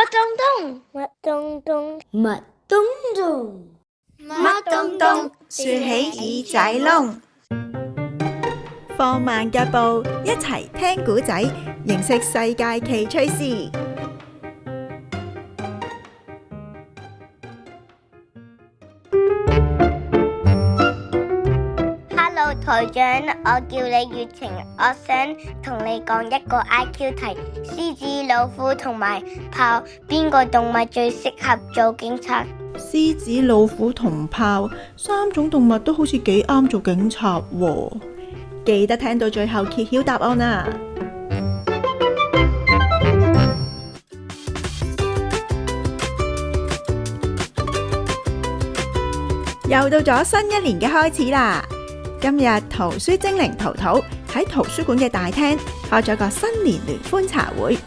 咚咚，麥咚咚，麥咚咚，麥咚咚，豎起耳仔窿。放慢腳步，一齊聽故仔，認識世界奇趣事。Hello，台長，我叫李月晴，我想同你講一個 IQ 題：獅子、老虎同埋豹，邊個動物最適合做警察？獅子、老虎同豹三種動物都好似幾啱做警察喎。記得聽到最後揭曉答案啊！又到咗新一年嘅開始啦！今日圖書精靈圖圖喺圖書館嘅大廳開咗個新年聯歡茶會，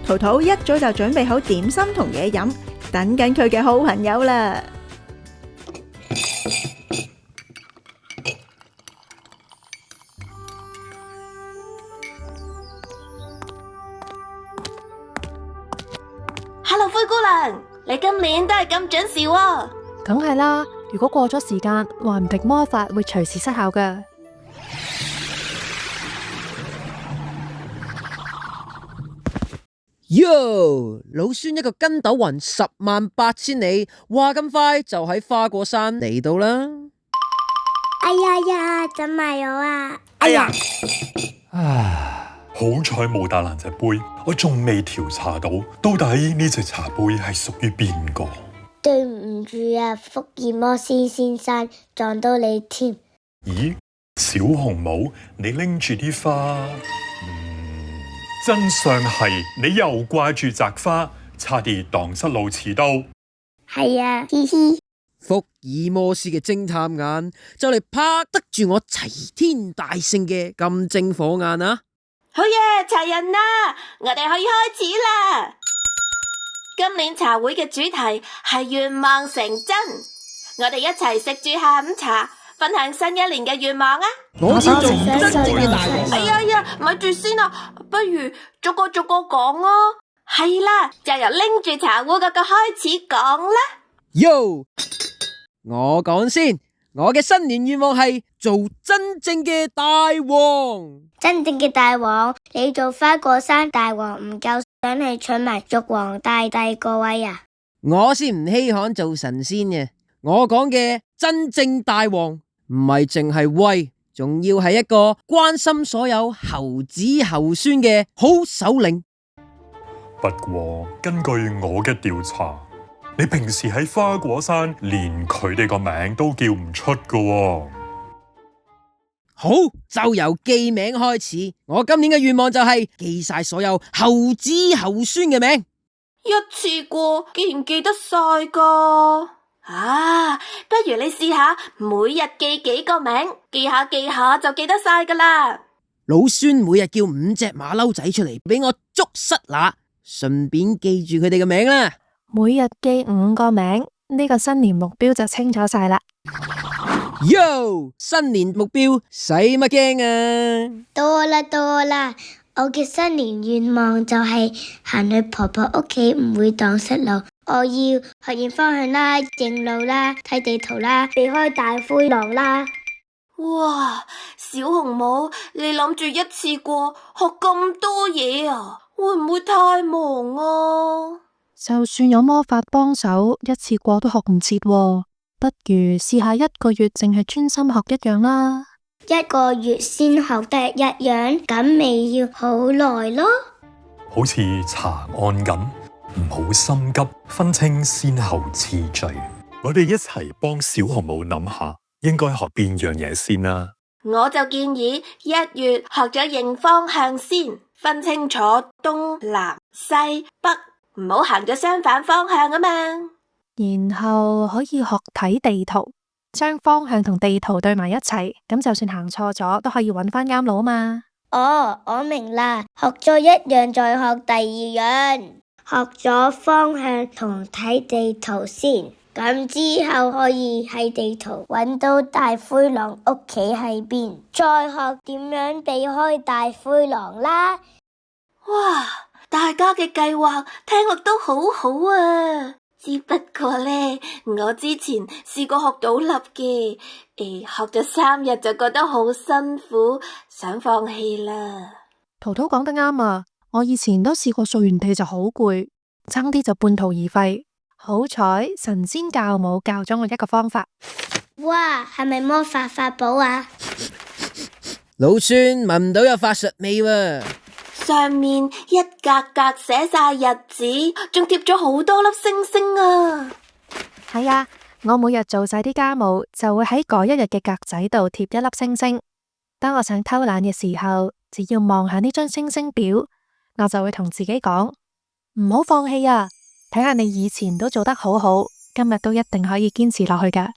圖圖一早就準備好點心同嘢飲，等緊佢嘅好朋友啦。Hello， 灰姑娘，你今年都係咁準時喎。梗係啦，如果過咗時間，話唔定魔法會隨時失效噶。喲，老孫一個筋斗雲108000里，話咁快就喺花果山嚟到啦。哎呀，怎埋我啊！哎呀！好彩冇打爛隻杯，我仲未調查到底呢隻茶杯係屬於邊個。對唔住啊，福爾摩斯先生，撞到你添。咦，小紅帽，你拎住啲花，真相係你又掛住摘花，差啲蕩失路遲到。係啊，嘻嘻。福爾摩斯嘅偵探眼就嚟拍得住我齊天大聖嘅金睛火眼啊！好嘢，齊人啦，我哋可以開始啦。今年茶會嘅主題係願望成真，我哋一齊食住下午茶，分享新一年嘅願望啊！我先做真正嘅大王。哎呀，咪住先啊，不如逐個講啊。係啦，就由拎住茶壺嗰個開始講啦。喲，我講先，我嘅新年願望係做真正嘅大王。真正嘅大王，你做花果山大王唔夠，想你娶埋玉皇大帝個位啊？我先唔稀罕做神仙嘅，我講嘅真正大王唔係淨係威，仲要係一個關心所有猴子猴孫嘅好首領。不過根據我嘅調查，你平時喺花果山連佢哋個名都叫唔出噶喎。好，就由記名開始。我今年嘅願望就係記晒所有猴子猴孫嘅名，一次過記唔記得晒噶？不如你試下每日記幾個名，記下就記得晒噶啦。老孫每日叫5隻馬騮仔出嚟俾我捉虱乸，順便記住佢哋嘅名啦。每日記5個名，呢個新年目標就清楚晒啦。喲，新年目標使乜驚啊？多啦，我嘅新年願望就係行去婆婆屋企唔會蕩失路。我要學認方向啦，認路啦，睇地圖啦，避開大灰狼啦。哇，小紅帽，你諗住一次過學咁多嘢啊？會唔會太忙啊？就算有魔法幫手，一次過都學唔切喎。不如試下1個月淨係專心學一樣啦。1個月先學得一樣，咁咪要好耐咯。好似查案咁，唔好心急，分清先後次序。我哋一齊幫小紅帽諗下，應該學邊樣嘢先啦。我就建議1月學咗認方向先，分清楚東南西北，唔好行咗相反方向啊嘛。然後可以學睇地圖，將方向同地圖對埋一齊，咁就算行錯咗都可以揾返啱路啊嘛。哦，我明啦，學咗一樣再學第二樣，學咗方向同睇地圖先，咁之後可以喺地圖揾到大灰狼屋企喺邊，再學點樣避開大灰狼啦。哇，大家嘅計劃聽落都好好啊。只不過呢，我之前試過學倒立嘅，學咗3日就覺得好辛苦，想放棄啦。淘淘講得啱啊！我以前都試過掃完地就好攰，差啲就半途而廢。好彩神仙教母教咗我一個方法。哇，係咪魔法法寶啊？老孫聞唔到有法術味喎。上面一格格寫晒日子，仲貼咗好多粒星星啊！係啊，我每日做晒啲家務，就會喺嗰一日嘅格仔度貼一粒星星。當我想偷懶嘅時候，只要望下呢張星星表，我就會同自己講：唔好放棄啊！睇下你以前都做得好好，今日都一定可以堅持落去㗎。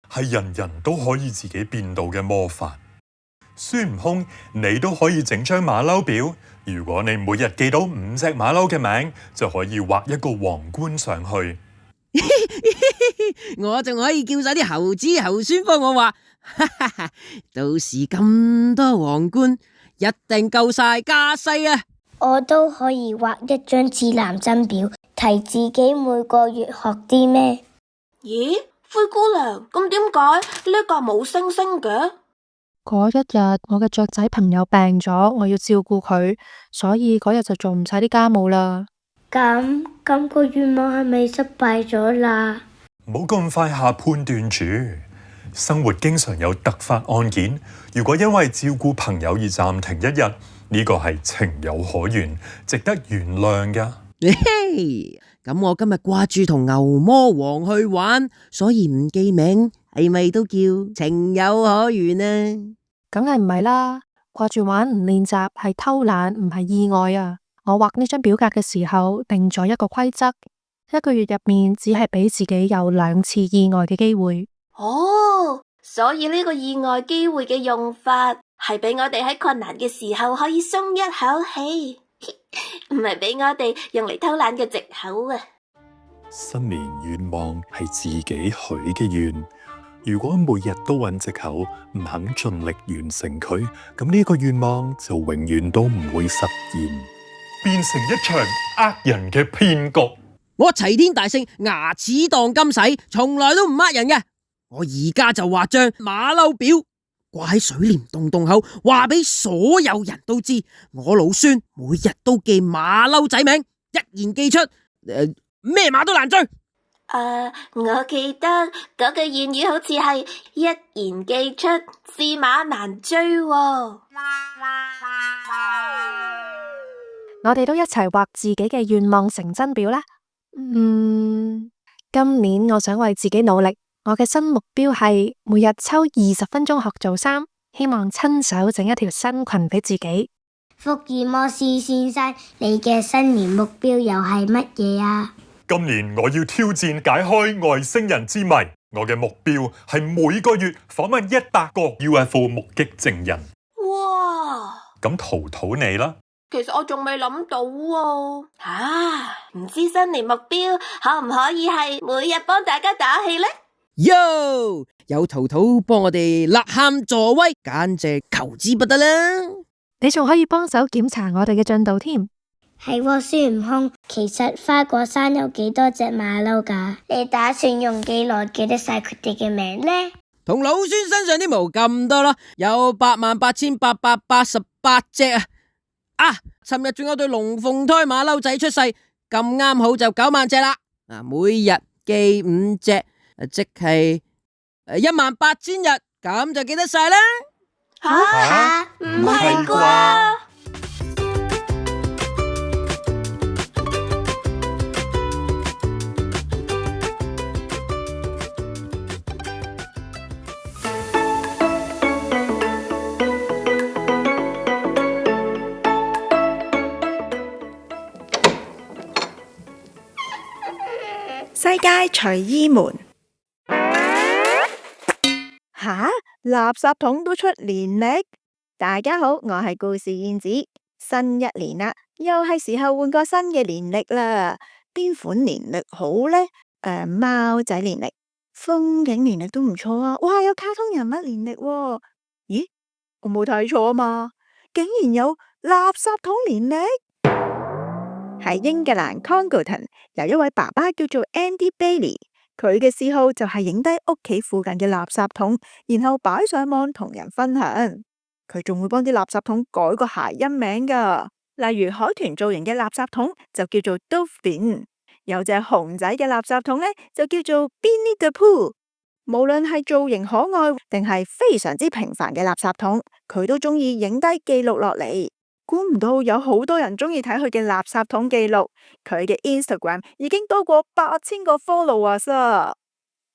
係人人都可以自己變到嘅魔法。孫悟空，你都可以整張馬騮表。如果你每日記到5隻馬騮嘅名，就可以畫一個皇冠上去。我仲可以叫晒啲猴子猴孫幫我畫，到時咁多皇冠，一定夠晒家世啊！我都可以畫一張指南針表，提自己每個月學啲咩。咦，灰姑娘，咁點解呢個冇星星嘅？嗰一日我嘅雀仔朋友病咗，我要照顧佢，所以嗰日就做唔晒啲家務啦。咁個願望係咪失敗咗啦？唔好咁快下判斷住，生活經常有突發案件，如果因為照顧朋友而暫停一日，呢個係情有可原，值得原諒㗎。咁我今日掛住同牛魔王去玩，所以唔記名，係咪都叫情有可原啊？梗係唔係啦，掛住玩唔練習係偷懶，唔係意外啊！我畫呢張表格嘅時候定咗一個規則，1個月入面只係俾自己有2次意外嘅機會。哦，所以呢個意外機會嘅用法係俾我哋喺困難嘅時候可以鬆一口氣，唔係俾我哋用嚟偷懶嘅藉口啊！新年願望係自己許嘅願，如果每日都揾藉口，唔肯盡力完成佢，咁呢個願望就永遠都唔會實現，變成一場呃人嘅騙局。我齊天大聖牙齒當金使，從來都唔呃人嘅。我而家就畫張馬騮表，掛喺水簾洞口，話俾所有人都知，我老孫每日都記馬騮仔名，一言既出，咩馬都難追。我記得嗰句諺語好似係一言既出，駟馬難追喎。我哋都一齊畫自己嘅願望成真表啦。今年我想為自己努力，我嘅新目標係每日抽20分鐘學做衫，希望親手整一條新裙俾自己。福爾摩斯先生，你嘅新年目標又係乜嘢啊？今年我要挑戰解開外星人之謎，我嘅目標係每個月訪問100個 UFO 目擊證人。哇！咁淘淘你啦？其實我仲未諗到喎。唔知新年目標可唔可以係每日幫大家打氣呢？有淘淘幫我哋吶喊助威，簡直求之不得啦！你仲可以幫手檢查我哋嘅進度添。係喎，孫悟空，其實花果山有幾多隻馬騮㗎？你打算用幾耐記得晒佢哋嘅名呢？同老孫身上啲毛咁多咯，有88,888隻啊！尋日仲有對龍鳳胎馬騮仔出世，咁啱好就9萬隻啦。每日記5隻，即係18000日，咁就記得晒啦。唔係啩？世界隨意門吓，垃圾桶都出年曆。大家好，我係故事燕子。新一年啦，又係時候換個新嘅年曆啦。邊款年曆好呢？貓仔年曆、風景年曆都唔錯啊！哇，有卡通人物年曆喎。咦，我冇睇錯啊嘛，竟然有垃圾桶年曆。喺英格蘭 Congleton 有一位爸爸叫做 Andy Bailey， 佢嘅嗜好就係影低屋企附近嘅垃圾桶，然後擺上網同人分享。佢仲會幫啲垃圾桶改個諧音名噶，例如海豚造型嘅垃圾桶就叫做 Dolphin， 有隻熊仔嘅垃圾桶呢，就叫做 Winnie the Pooh。無論係造型可愛定係非常之平凡嘅垃圾桶，佢都中意影低記錄落嚟。估唔到有好多人中意睇佢嘅垃圾桶記錄，佢嘅 Instagram 已經多過8000個 followers 啦。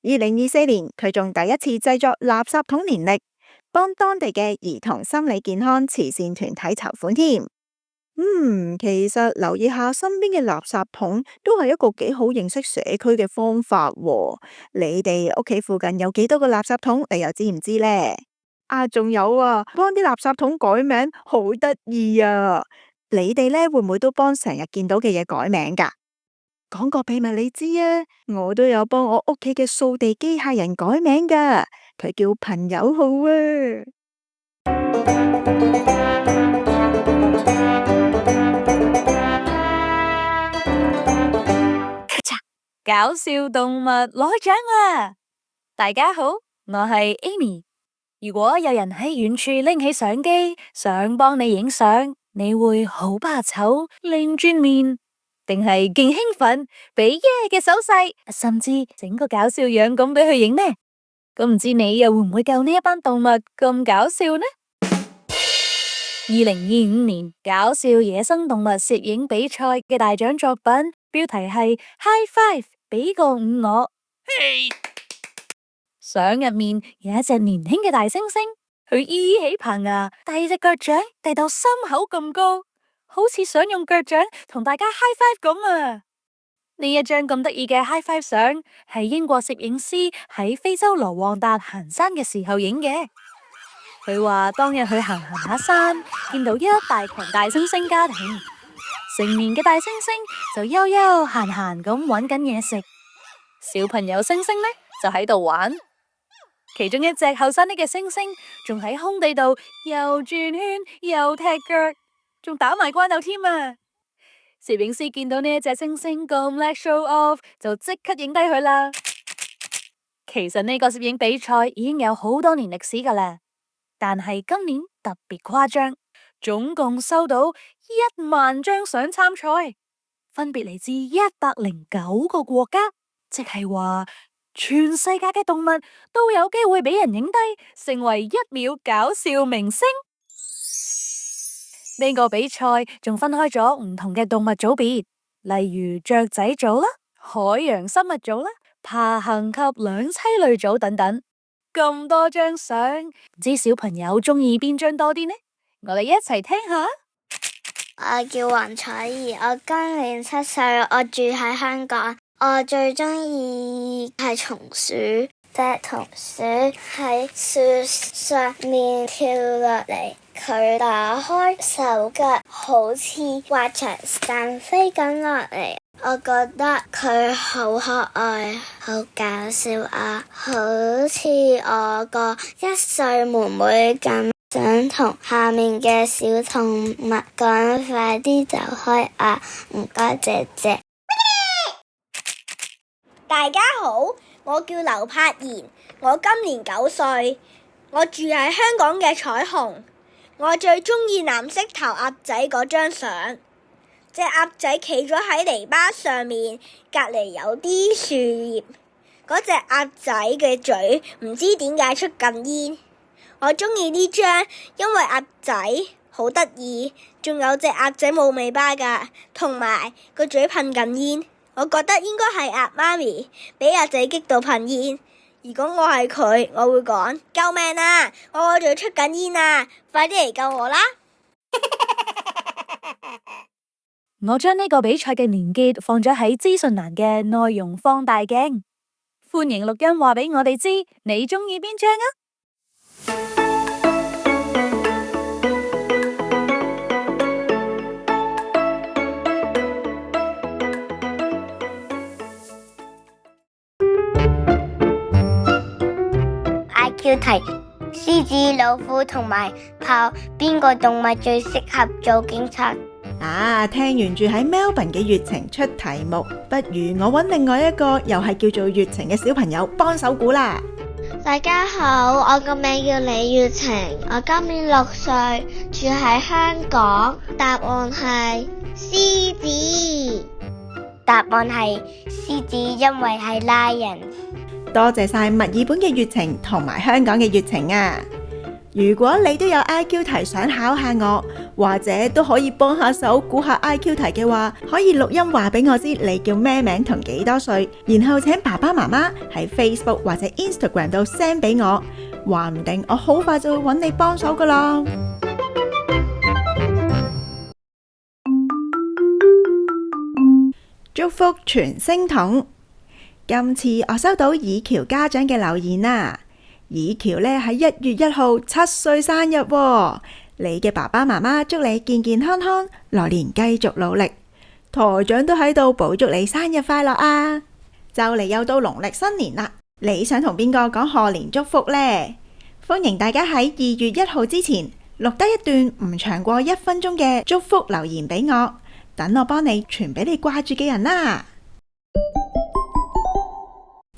2024年，佢仲第一次製作垃圾桶年曆，幫當地嘅兒童心理健康慈善團體籌款添。其實留意下身邊嘅垃圾桶都係一個幾好認識社區嘅方法喎。你哋屋企附近有幾多個垃圾桶？你又知唔知呢？仲有啊，幫啲垃圾桶改名，好得意啊！你哋呢會唔會都幫成日見到嘅嘢改名噶？講個秘密你知啊，我都有幫我屋企嘅掃地機械人改名噶，佢叫朋友號啊。搞笑動物攞獎啦！大家好，我係 Amy。如果有人喺遠處拎起相機想幫你影相，你會好怕醜，擰轉面，定係勁興奮，俾耶嘅手勢，甚至整個搞笑樣咁俾佢影呢？咁唔知你又會唔會夠呢一班動物咁搞笑呢？2025年搞笑野生動物攝影比賽嘅大獎作品標題係 High Five， 俾個5我。相入面有一隻年輕嘅大猩猩，佢依起棚牙，第隻腳掌遞到心口咁高，好似想用腳掌同大家 High Five 咁啊！呢一張咁得意嘅 High Five 相係英國攝影師喺非洲羅旺達行山嘅時候影嘅。佢話當日去行下山，見到一大群大猩猩家庭，成年嘅大猩猩就悠悠閒閒咁搵緊嘢食，小朋友猩猩呢就喺度玩。其中一隻後生啲嘅猩猩仲喺空地度又轉圈又踢腳，仲打埋關鬥添啊！攝影師見到呢一隻猩猩咁叻 show off， 就即刻影低佢啦。其實呢個攝影比賽已經有好多年歷史噶啦，但係今年特別誇張，總共收到1萬張相參賽，分別嚟自109個國家，即係話全世界嘅動物都有機會俾人影低，成為1秒搞笑明星。呢個比賽仲分開咗唔同嘅動物組別，例如雀仔組啦、海洋生物組啦、爬行及兩棲類組等等。咁多張相，唔知小朋友中意邊張多啲呢？我哋一齊聽下。我叫黃彩兒，我今年7歲，我住喺香港。我最中意係松鼠，隻松鼠喺樹上面跳落嚟，佢打開手腳，好似滑翔傘飛緊落嚟。我覺得佢好可愛，好搞笑啊！好似我個1歲妹妹咁，想同下面嘅小動物講快啲走開啊！唔該，姐姐。大家好，我叫劉柏賢，我今年9歲，我住喺香港嘅彩虹。我最中意藍色頭鴨仔嗰張相，隻鴨仔企咗喺泥巴上面，隔籬有啲樹葉。嗰隻鴨仔嘅嘴唔知點解出緊煙。我中意呢張，因為鴨仔好得意，仲有隻鴨仔冇尾巴噶，同埋個嘴噴緊煙。我覺得應該係鴨媽咪俾鴨仔激到噴煙。如果我係佢，我會講：救命啊！我個嘴出緊煙啊！快啲嚟救我啦！我將呢個比賽嘅連結放咗喺資訊欄嘅內容放大鏡，歡迎錄音話俾我哋知你中意邊張啊！叫題：獅子、老虎同埋豹，邊個動物最適合做警察？聽完住喺 Melbourne 嘅月晴出題目，不如我揾另外一個又係叫做月晴嘅小朋友幫手估啦。大家好，我個名叫李月晴，我今年6歲，住喺香港。答案係獅子。答案係獅子，因為係拉人。多謝晒墨爾本嘅月晴同埋香港嘅月晴啊！如果你都有 IQ 題想考下我，或者都可以幫下手估下 IQ 題嘅話，可以錄音話俾我知你叫咩名同幾多歲，然後請爸爸媽媽喺 Facebook 或者 Instagram 度 send 俾我，話唔定我好快就會揾你幫手噶啦。祝福傳聲筒，今次我收到以喬家長嘅留言啊！以喬呢喺1月1號7歲生日喎，你嘅爸爸媽媽祝你健健康康，來年繼續努力。台長都喺度補祝你生日快樂啊！就嚟又到農曆新年啦，你想同邊個講賀年祝福呢？歡迎大家喺2月1號之前錄低一段唔長過1分鐘嘅祝福留言俾我，等我幫你傳俾你掛住嘅人啦。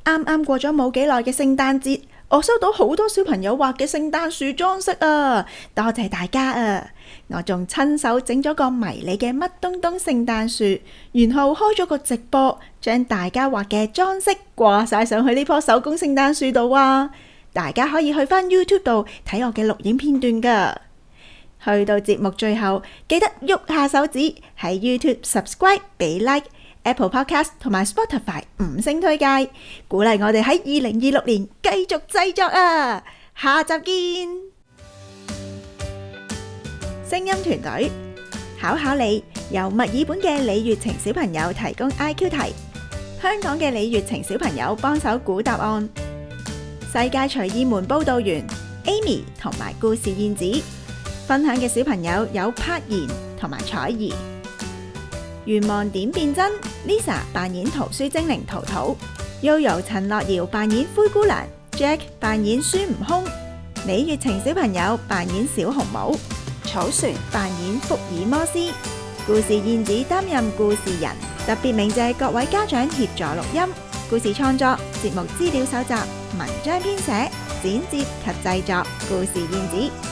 啱啱過咗冇幾耐嘅聖誕節，我收到好多小朋友畫嘅聖誕樹裝飾啊，多謝大家啊！我仲親手整咗個迷你嘅乜東東聖誕樹，然後開咗個直播，將大家畫嘅裝飾掛晒上去呢棵手工聖誕樹度啊！大家可以去返 YouTube 度睇我嘅錄影片段噶。去到節目最後，記得喐下手指喺 YouTube subscribe 俾 like。Apple Podcast 同埋 Spotify 5星推介，鼓勵我哋喺2026年繼續製作啊！下集見。聲音團隊考考你，由墨爾本嘅李月晴小朋友提供 IQ 題，香港嘅李月晴小朋友幫手估答案，世界隨意門報道員 Amy 同埋故事燕子分享嘅小朋友有柏妍同埋彩兒。願望點變真 Lisa 扮演圖書精靈圖圖， Yoyo 陳樂瑤扮演灰姑娘， Jack 扮演孫悟空，李月晴小朋友扮演小紅帽，草船扮演福爾摩斯，故事燕子擔任故事人。特別鳴謝各位家長協助錄音、故事創作、節目資料搜集、文章編寫、剪接及製作。故事燕子。